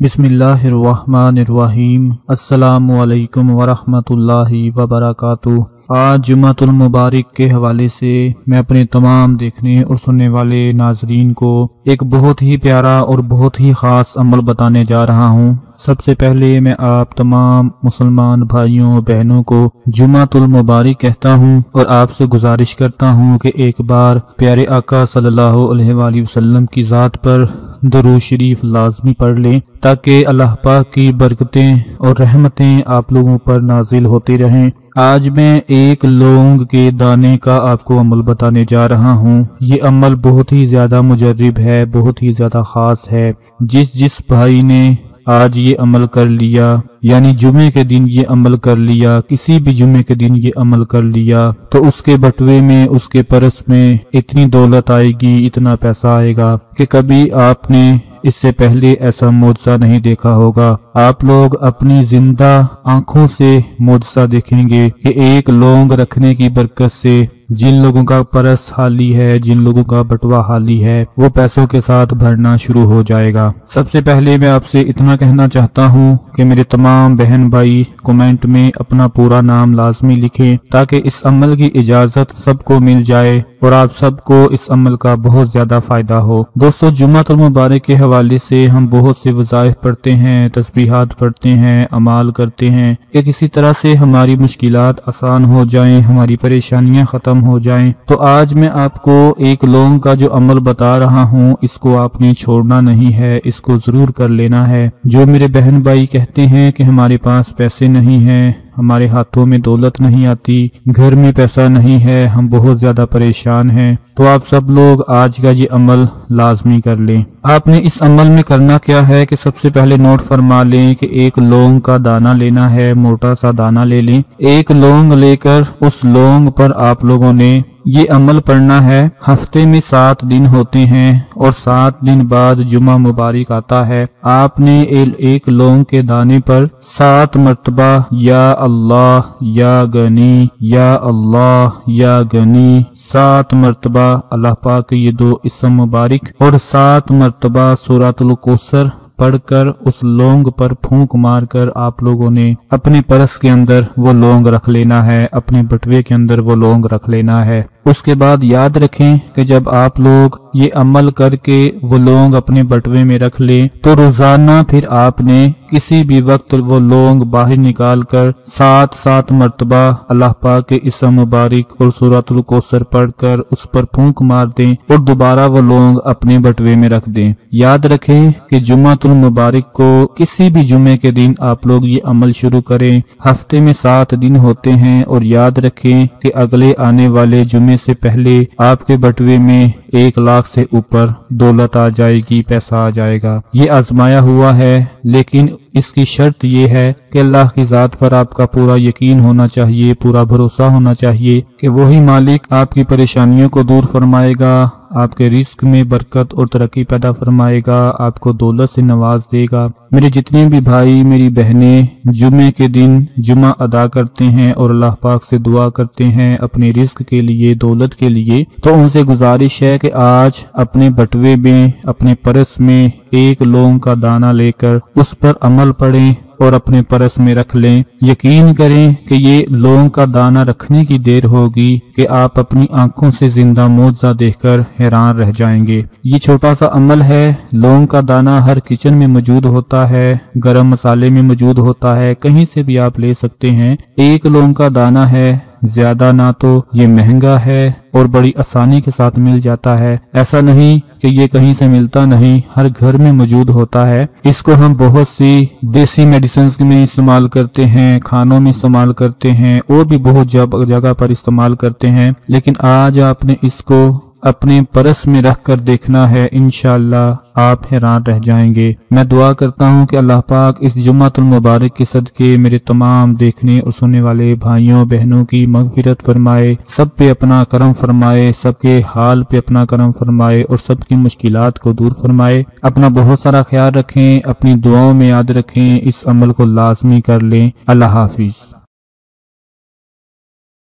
بسم اللہ الرحمن الرحیم۔ السلام علیکم ورحمۃ اللہ وبرکاتہ۔ آج جمعۃ المبارک کے حوالے سے میں اپنے تمام دیکھنے اور سننے والے ناظرین کو ایک بہت ہی پیارا اور بہت ہی خاص عمل بتانے جا رہا ہوں۔ سب سے پہلے میں آپ تمام مسلمان بھائیوں بہنوں کو جمعۃ المبارک کہتا ہوں اور آپ سے گزارش کرتا ہوں کہ ایک بار پیارے آقا صلی اللہ علیہ وآلہ وسلم کی ذات پر درود شریف لازمی پڑھ لیں تاکہ اللہ پاک کی برکتیں اور رحمتیں آپ لوگوں پر نازل ہوتی رہیں۔ آج میں ایک لونگ کے دانے کا آپ کو عمل بتانے جا رہا ہوں۔ یہ عمل بہت ہی زیادہ مجرب ہے، بہت ہی زیادہ خاص ہے۔ جس بھائی نے آج یہ عمل کر لیا، یعنی جمعے کے دن یہ عمل کر لیا، کسی بھی جمعے کے دن یہ عمل کر لیا، تو اس کے بٹوے میں، اس کے پرس میں اتنی دولت آئے گی، اتنا پیسہ آئے گا کہ کبھی آپ نے اس سے پہلے ایسا معجزہ نہیں دیکھا ہوگا۔ آپ لوگ اپنی زندہ آنکھوں سے معجزہ دیکھیں گے کہ ایک لونگ رکھنے کی برکت سے جن لوگوں کا پرس خالی ہے، جن لوگوں کا بٹوا خالی ہے، وہ پیسوں کے ساتھ بھرنا شروع ہو جائے گا۔ سب سے پہلے میں آپ سے اتنا کہنا چاہتا ہوں کہ میرے تمام بہن بھائی کمنٹ میں اپنا پورا نام لازمی لکھیں تاکہ اس عمل کی اجازت سب کو مل جائے اور آپ سب کو اس عمل کا بہت زیادہ فائدہ ہو۔ دوستو، جمعۃ المبارک کے حوالے سے ہم بہت سے وظائف پڑھتے ہیں، تسبیحات پڑھتے ہیں، اعمال کرتے ہیں کہ کسی طرح سے ہماری مشکلات آسان ہو جائیں، ہماری پریشانیاں ختم ہو جائیں۔ تو آج میں آپ کو ایک لونگ کا جو عمل بتا رہا ہوں، اس کو آپ نے چھوڑنا نہیں ہے، اس کو ضرور کر لینا ہے۔ جو میرے بہن بھائی کہتے ہیں کہ ہمارے پاس پیسے نہیں ہیں، ہمارے ہاتھوں میں دولت نہیں آتی، گھر میں پیسہ نہیں ہے، ہم بہت زیادہ پریشان ہیں، تو آپ سب لوگ آج کا یہ عمل لازمی کر لیں۔ آپ نے اس عمل میں کرنا کیا ہے کہ سب سے پہلے نوٹ فرما لیں کہ ایک لونگ کا دانہ لینا ہے، موٹا سا دانہ لے لیں۔ ایک لونگ لے کر اس لونگ پر آپ لوگوں نے یہ عمل پڑھنا ہے۔ ہفتے میں 7 دن ہوتے ہیں اور 7 دن بعد جمعہ مبارک آتا ہے۔ آپ نے ایک لونگ کے دانے پر 7 مرتبہ یا اللہ یا غنی یا اللہ یا غنی 7 مرتبہ اللہ پاک کے یہ 2 اسم مبارک اور 7 مرتبہ سورۃ الکوثر پڑھ کر اس لونگ پر پھونک مار کر آپ لوگوں نے اپنے پرس کے اندر وہ لونگ رکھ لینا ہے، اپنے بٹوے کے اندر وہ لونگ رکھ لینا ہے۔ اس کے بعد یاد رکھیں کہ جب آپ لوگ یہ عمل کر کے وہ لونگ اپنے بٹوے میں رکھ لیں تو روزانہ پھر آپ نے کسی بھی وقت وہ لونگ باہر نکال کر 7 مرتبہ اللہ پاک کے اسم مبارک اور سورۃ الکوثر پڑھ کر اس پر پھونک مار دیں اور دوبارہ وہ لونگ اپنے بٹوے میں رکھ دیں۔ یاد رکھیں کہ جمعۃ المبارک کو کسی بھی جمعے کے دن آپ لوگ یہ عمل شروع کریں۔ ہفتے میں 7 دن ہوتے ہیں اور یاد رکھیں کہ اگلے آنے والے جمعے سے پہلے آپ کے بٹوے میں 1 لاکھ سے اوپر دولت آ جائے گی، پیسہ آ جائے گا۔ یہ آزمایا ہوا ہے، لیکن اس کی شرط یہ ہے کہ اللہ کی ذات پر آپ کا پورا یقین ہونا چاہیے، پورا بھروسہ ہونا چاہیے کہ وہی مالک آپ کی پریشانیوں کو دور فرمائے گا، آپ کے رزق میں برکت اور ترقی پیدا فرمائے گا، آپ کو دولت سے نواز دے گا۔ میرے جتنے بھی بھائی میری بہنیں جمعے کے دن جمعہ ادا کرتے ہیں اور اللہ پاک سے دعا کرتے ہیں اپنے رزق کے لیے، دولت کے لیے، تو ان سے گزارش ہے کہ آج اپنے بٹوے میں، اپنے پرس میں ایک لونگ کا دانہ لے کر اس پر عمل پڑھیں اور اپنے پرس میں رکھ لیں۔ یقین کریں کہ یہ لونگ کا دانہ رکھنے کی دیر ہوگی کہ آپ اپنی آنکھوں سے زندہ معجزہ دیکھ کر حیران رہ جائیں گے۔ یہ چھوٹا سا عمل ہے۔ لونگ کا دانہ ہر کچن میں موجود ہوتا ہے، گرم مسالے میں موجود ہوتا ہے، کہیں سے بھی آپ لے سکتے ہیں۔ ایک لونگ کا دانہ ہے، زیادہ نہ تو یہ مہنگا ہے اور بڑی آسانی کے ساتھ مل جاتا ہے۔ ایسا نہیں کہ یہ کہیں سے ملتا نہیں، ہر گھر میں موجود ہوتا ہے۔ اس کو ہم بہت سی دیسی میڈیسنز میں استعمال کرتے ہیں، کھانوں میں استعمال کرتے ہیں اور بھی بہت جگہ پر استعمال کرتے ہیں، لیکن آج آپ نے اس کو اپنے پرس میں رکھ کر دیکھنا ہے، انشاءاللہ آپ حیران رہ جائیں گے۔ میں دعا کرتا ہوں کہ اللہ پاک اس جمعۃ المبارک کے صدقے میرے تمام دیکھنے اور سننے والے بھائیوں بہنوں کی مغفرت فرمائے، سب پہ اپنا کرم فرمائے، سب کے حال پہ اپنا کرم فرمائے اور سب کی مشکلات کو دور فرمائے۔ اپنا بہت سارا خیال رکھیں، اپنی دعاؤں میں یاد رکھیں، اس عمل کو لازمی کر لیں۔ اللہ حافظ۔